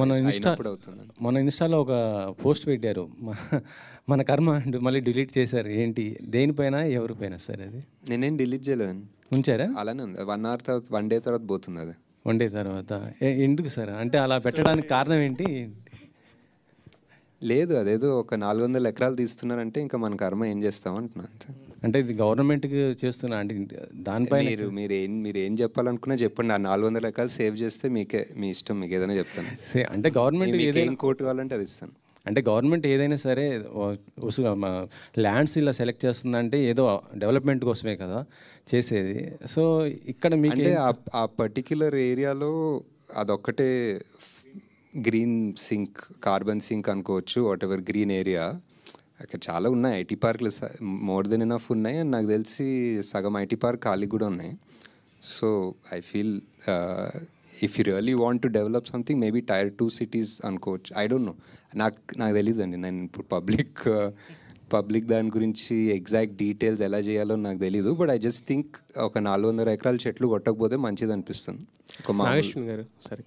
అయినప్పుడు అవుతుంది. మన ఇన్స్టాలో ఒక పోస్ట్ పెట్టారు, మన కర్మ అంటూ మళ్ళీ డిలీట్ చేశారు. ఏంటి, దేనిపైన ఎవరిపైన సార్ అది? నేనేం డిలీట్ చేయలేదండి, ఉంచారా? అలానే ఉంది. 1 అవర్ తర్వాత 1 డే తర్వాత పోతుంది అది. వన్ డే తర్వాత ఎందుకు సార్? అంటే అలా పెట్టడానికి కారణం ఏంటి? లేదు, అదేదో ఒక 400 ఎకరాలు తీస్తున్నారంటే ఇంకా మన కర్మ ఏం చేస్తాం అంటున్నా అంతే. అంటే ఇది గవర్నమెంట్కి చేస్తున్నా అంటే దానిపైన మీరు ఏం చెప్పాలనుకున్నా చెప్పండి. ఆ 400 ఎకరాలు సేవ్ చేస్తే మీకే, మీ ఇష్టం, మీకు ఏదైనా చెప్తాను. అంటే గవర్నమెంట్ ఏదైనా కోర్టు కావాలంటే అది ఇస్తాను. అంటే గవర్నమెంట్ ఏదైనా సరే ల్యాండ్స్ ఇలా సెలెక్ట్ చేస్తుందంటే ఏదో డెవలప్మెంట్ కోసమే కదా చేసేది. సో ఇక్కడ మీకు అంటే ఆ పర్టిక్యులర్ ఏరియాలో అదొక్కటే గ్రీన్ సింక్, కార్బన్ సింక్ అనుకోవచ్చు, వాట్ ఎవర్ గ్రీన్ ఏరియా. అక్కడ చాలా ఉన్నాయి ఐటీ పార్క్లు, మోర్ దెన్ ఎనఫ్ ఉన్నాయి. అండ్ నాకు తెలిసి సగం ఐటీ పార్క్ ఖాళీ కూడా ఉన్నాయి. So I feel if you really want to develop something, maybe Tier 2 cities అనుకోవచ్చు. ఐ డోంట్ నో, నాకు తెలియదండి. నేను ఇప్పుడు పబ్లిక్ దాని గురించి ఎగ్జాక్ట్ డీటెయిల్స్ ఎలా చేయాలో నాకు తెలీదు. బట్ ఐ జస్ట్ థింక్ ఒక 400 ఎకరాల చెట్లు కొట్టకపోతే మంచిది అనిపిస్తుంది. నాగేశ్వర్ గారు సరే